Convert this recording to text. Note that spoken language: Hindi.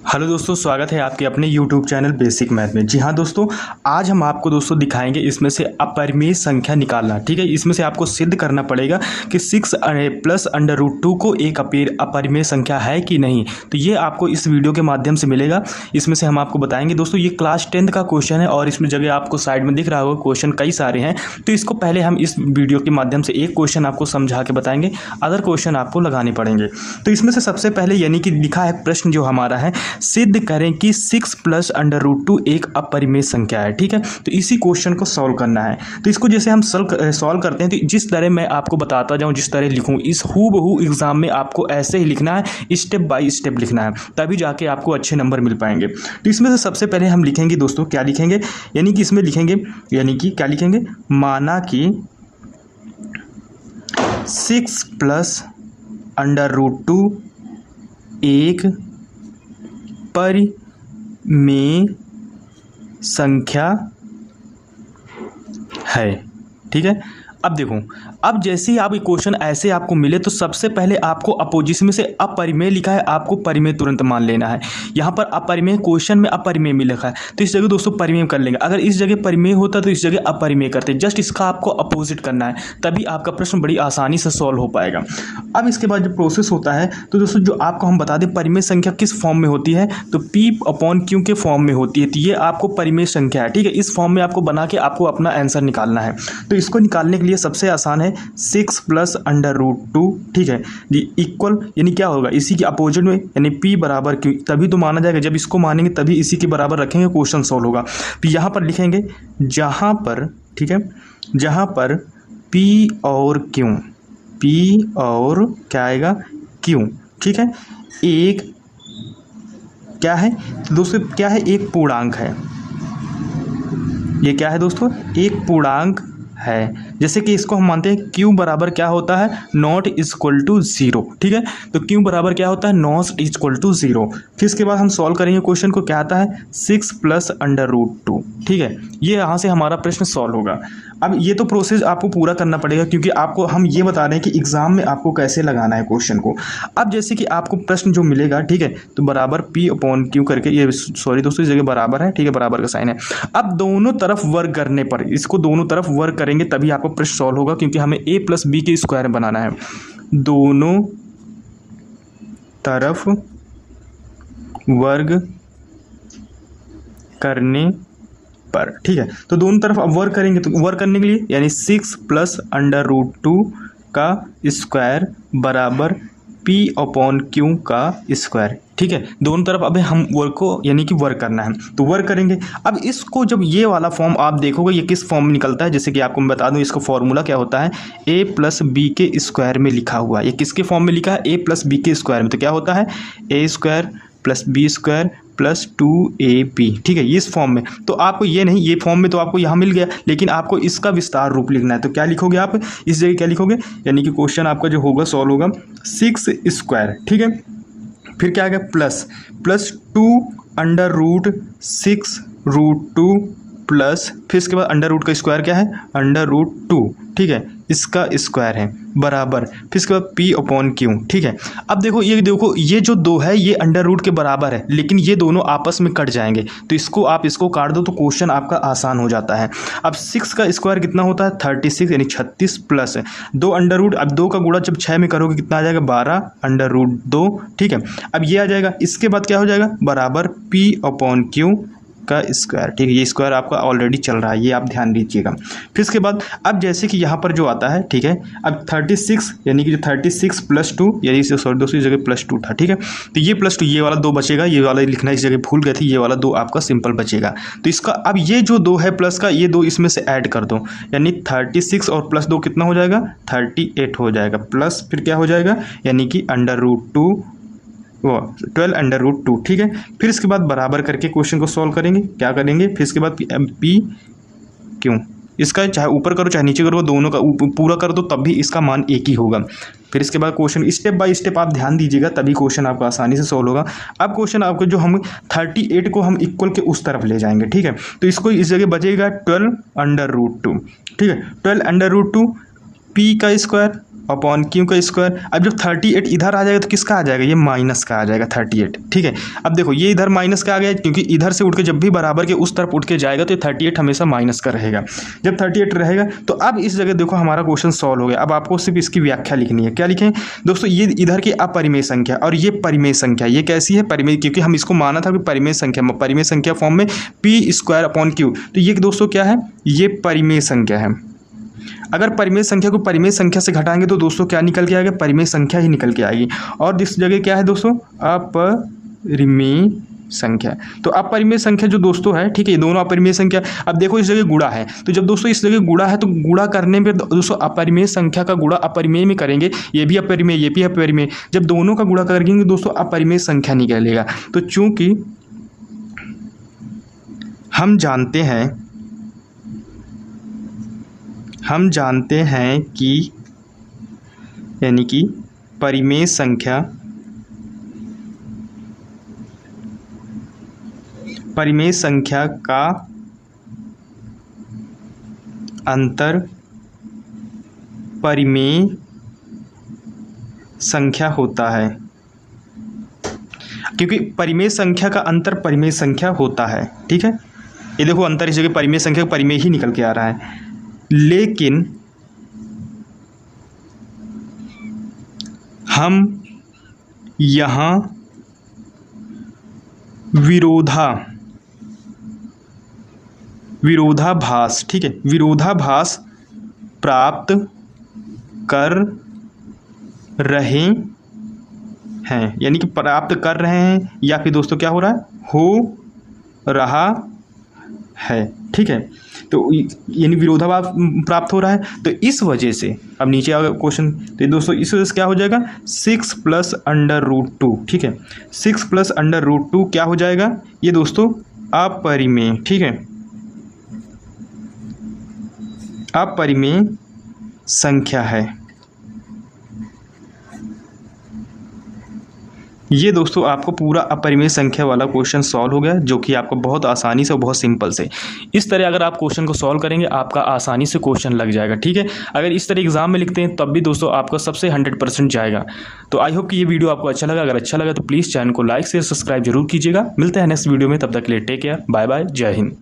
हेलो दोस्तों, स्वागत है आपके अपने YouTube चैनल बेसिक मैथ में। जी हाँ दोस्तों, आज हम आपको दोस्तों दिखाएंगे इसमें से अपरिमेय संख्या निकालना। ठीक है, इसमें से आपको सिद्ध करना पड़ेगा कि 6 प्लस अंडर रूट 2 को एक अपरिमेय संख्या है कि नहीं। तो ये आपको इस वीडियो के माध्यम से मिलेगा। इसमें से हम आपको बताएंगे दोस्तों, ये क्लास 10th का क्वेश्चन है और इसमें जगह आपको साइड में दिख रहा होगा क्वेश्चन कई सारे हैं। तो इसको पहले हम इस वीडियो के माध्यम से एक क्वेश्चन आपको समझा के बताएंगे, अदर क्वेश्चन आपको लगाने पड़ेंगे। तो इसमें से सबसे पहले यानी कि लिखा है प्रश्न जो हमारा है, सिद्ध करें कि 6 प्लस अंडर रूट 2 एक अपरिमेय संख्या है। ठीक है, तो इसी क्वेश्चन को सॉल्व करना है। तो इसको जैसे हम सॉल्व करते हैं, तो जिस तरह मैं आपको बताता जाऊं, जिस तरह लिखूं, इस हूबहू एग्जाम में आपको ऐसे ही लिखना है, स्टेप बाय स्टेप लिखना है, तभी जाके आपको अच्छे नंबर मिल पाएंगे। तो इसमें से सबसे पहले हम लिखेंगे दोस्तों, क्या लिखेंगे, यानी कि इसमें लिखेंगे, यानी कि क्या लिखेंगे, माना कि 6 प्लस अंडर रूट 2 एक परिमेय संख्या है। ठीक है, अब देखो, अब जैसे ही आप क्वेश्चन ऐसे आपको मिले तो सबसे पहले आपको अपोजिशन में से अपरिमेय लिखा है, आपको परिमेय तुरंत मान लेना है। यहाँ पर अपरिमेय, क्वेश्चन में अपरिमेय में लिखा है, तो इस जगह दोस्तों परिमेय कर लेंगे। अगर इस जगह परिमेय होता तो इस जगह अपरिमेय करते, जस्ट इसका आपको अपोजिट करना है, तभी आपका प्रश्न बड़ी आसानी से सॉल्व हो पाएगा। अब इसके बाद जो प्रोसेस होता है, तो दोस्तों जो आपको हम बता दें परिमेय संख्या किस फॉर्म में होती है, तो P/Q के फॉर्म में होती है। तो ये आपको परिमेय संख्या है। ठीक है, इस फॉर्म में आपको बना के आपको अपना आंसर निकालना है। तो इसको निकालने के लिए सबसे आसान है 6 प्लस अंडर रूट 2। ठीक है जी, इक्वल यानी क्या होगा, इसी के अपोजिट में, यानी P बराबर Q, तभी तो माना जाएगा। जब इसको मानेंगे तभी इसी के बराबर रखेंगे, क्वेश्चन सॉल्व होगा। तो यहाँ पर लिखेंगे जहाँ पर, ठीक है, जहाँ पर P और Q, P और क्या आएगा, Q, ठीक है, एक क्या है, तो दोस्तों क्या है, एक पूर्णांक है। ये क्या है दोस्तों, एक पूर्णांक है। जैसे कि इसको हम मानते हैं Q बराबर क्या होता है, नॉट इक्वल टू 0। ठीक है, तो Q बराबर क्या होता है, नॉट इक्वल टू 0। फिर इसके बाद हम सॉल्व करेंगे क्वेश्चन को, क्या आता है 6 प्लस अंडर रूट 2। ठीक है, ये यहाँ से हमारा प्रश्न सॉल्व होगा। अब ये तो प्रोसेस आपको पूरा करना पड़ेगा, क्योंकि आपको हम ये बता रहे हैं कि एग्जाम में आपको कैसे लगाना है क्वेश्चन को। अब जैसे कि आपको प्रश्न जो मिलेगा, ठीक है, तो बराबर P/Q करके, ये सॉरी दोस्तों इस जगह बराबर है, ठीक है, बराबर का साइन है। अब दोनों तरफ वर्ग करने पर, इसको दोनों तरफ वर्ग करेंगे तभी आपको प्रश्न सॉल्व होगा, क्योंकि हमें a प्लस बी के स्क्वायर में बनाना है। दोनों तरफ वर्ग करने पर, ठीक है, तो दोनों तरफ अब वर्क करेंगे, तो वर्क करने के लिए यानी 6 प्लस अंडर रूट 2 का स्क्वायर बराबर P/Q का स्क्वायर। ठीक है, दोनों तरफ अब हम वर्क को यानी कि वर्क करना है, तो वर्क करेंगे। अब इसको जब ये वाला फॉर्म आप देखोगे, ये किस फॉर्म में निकलता है, जैसे कि आपको मैं बता दूं, इसका फॉर्मूला क्या होता है, a प्लस बी के स्क्वायर में लिखा हुआ है। ये किसके फॉर्म में लिखा है, a प्लस बी के स्क्वायर में, तो क्या होता है a square plus B square plus 2ab। ठीक है, इस फॉर्म में। तो आपको ये नहीं, ये फॉर्म में तो आपको यहाँ मिल गया, लेकिन आपको इसका विस्तार रूप लिखना है। तो क्या लिखोगे आप, इस जगह क्या लिखोगे, यानी कि क्वेश्चन आपका जो होगा सॉल्व होगा 6 स्क्वायर, ठीक है, फिर क्या आ गया plus 2 under root 6 root 2 plus, फिर इसके बाद अंडर रूट का स्क्वायर क्या है, अंडर रूट 2, ठीक है, इसका स्क्वायर है, बराबर, फिर इसके बाद P/Q। ठीक है, अब देखो, ये जो दो है ये अंडर रूट के बराबर है, लेकिन ये दोनों आपस में कट जाएंगे, तो इसको आप इसको काट दो तो क्वेश्चन आपका आसान हो जाता है। अब 6 का स्क्वायर कितना होता है, 36, यानी 36 प्लस 2 अंडर रूट, अब 2 का गुणा जब 6 में करोगे कितना आ जाएगा, 12 अंडर रूट 2। ठीक है, अब ये आ जाएगा, इसके बाद क्या हो जाएगा, बराबर P/Q का स्क्वायर। ठीक है, ये स्क्वायर आपका ऑलरेडी चल रहा है, ये आप ध्यान दीजिएगा। फिर इसके बाद अब जैसे कि यहाँ पर जो आता है, ठीक है, अब 36 यानी कि जो 36 प्लस 2, यानी सॉरी दोस्तों इस जगह प्लस 2 था। ठीक है, तो ये प्लस 2, ये वाला 2 बचेगा, ये वाला लिखना इस जगह भूल गए थे, ये वाला 2 आपका सिंपल बचेगा। तो इसका अब ये जो 2 है प्लस का, ये 2 इसमें से ऐड कर दो, यानी 36 और प्लस 2 कितना हो जाएगा, 38 हो जाएगा, प्लस फिर क्या हो जाएगा, यानी कि अंडर रूट 2 वो 12 अंडर रूट 2। ठीक है, फिर इसके बाद बराबर करके क्वेश्चन को सॉल्व करेंगे, क्या करेंगे, फिर इसके बाद P/Q, इसका चाहे ऊपर करो चाहे नीचे करो, दोनों का पूरा कर दो, तब भी इसका मान एक ही होगा। फिर इसके बाद क्वेश्चन स्टेप बाय स्टेप आप ध्यान दीजिएगा, तभी क्वेश्चन आपका आसानी से सॉल्व होगा। अब क्वेश्चन आपको जो हम 38 को हम इक्वल के उस तरफ ले जाएंगे। ठीक है, तो इसको इस जगह बचेगा 12 अंडर रूट 2। ठीक है, 12 अंडर रूट 2 P का स्क्वायर अपॉन क्यू का स्क्वायर। अब जब 38 इधर आ जाएगा तो किसका आ जाएगा, ये माइनस का आ जाएगा 38, ठीक है। अब देखो ये इधर माइनस का आ गया, क्योंकि इधर से उठ के जब भी बराबर के उस तरफ उठ के जाएगा तो 38 हमेशा माइनस का रहेगा। जब 38 रहेगा तो अब इस जगह देखो हमारा क्वेश्चन सॉल्व हो गया। अब आपको सिर्फ इसकी व्याख्या लिखनी है। क्या लिखें दोस्तों, ये इधर की अपरिमेय संख्या और ये परिमेय संख्या, ये कैसी है, परिमेय, क्योंकि हम इसको माना था कि परिमेय संख्या फॉर्म में पी स्क्वायर अपॉन क्यू, तो ये दोस्तों क्या है, ये परिमेय संख्या है। अगर परिमेय संख्या को परिमेय संख्या से घटाएंगे तो दोस्तों क्या निकल के आएगा, परिमेय संख्या ही निकल के आएगी। और इस जगह क्या है दोस्तों, अपरिमेय संख्या। तो अपरिमेय संख्या जो दोस्तों है, ठीक है, ये दोनों अपरिमेय संख्या। अब देखो इस जगह गुणा है, तो जब दोस्तों इस जगह गुणा है तो गुणा करने में दोस्तों अपरिमेय संख्या का गुणा अपरिमेय में करेंगे, ये भी अपरिमेय ये भी अपरिमेय, जब दोनों का गुणा करेंगे दोस्तों अपरिमेय संख्या निकलेगा। तो चूंकि हम जानते हैं कि यानी कि परिमेय संख्या का अंतर परिमेय संख्या होता है, क्योंकि परिमेय संख्या का अंतर परिमेय संख्या होता है, ठीक है। ये देखो अंतर इस जगह परिमेय संख्या परिमेय ही निकल के आ रहा है। लेकिन हम यहाँ विरोधाभास, ठीक है, विरोधाभास प्राप्त कर रहे हैं, यानी कि प्राप्त कर रहे हैं या फिर दोस्तों क्या हो रहा है, ठीक है। तो यानी विरोधाभास प्राप्त हो रहा है, तो इस वजह से अब नीचे आ गया क्वेश्चन, तो दोस्तों इस वजह से क्या हो जाएगा 6 + √2, ठीक है। 6 + √2 क्या हो जाएगा, ये दोस्तों अपरिमेय, ठीक है, अपरिमेय संख्या है। ये दोस्तों आपको पूरा अपरिमेय संख्या वाला क्वेश्चन सॉल्व हो गया, जो कि आपको बहुत आसानी से और बहुत सिंपल से, इस तरह अगर आप क्वेश्चन को सॉल्व करेंगे आपका आसानी से क्वेश्चन लग जाएगा, ठीक है। अगर इस तरह एग्जाम में लिखते हैं तब भी दोस्तों आपका सबसे 100% जाएगा। तो आई होप कि ये वीडियो आपको अच्छा लगा। अगर अच्छा लगा तो प्लीज़ चैनल को लाइक शेयर सब्सक्राइब जरूर कीजिएगा। मिलते हैं नेक्स्ट वीडियो में, तब तक के लिए टेक केयर, बाय बाय, जय हिंद।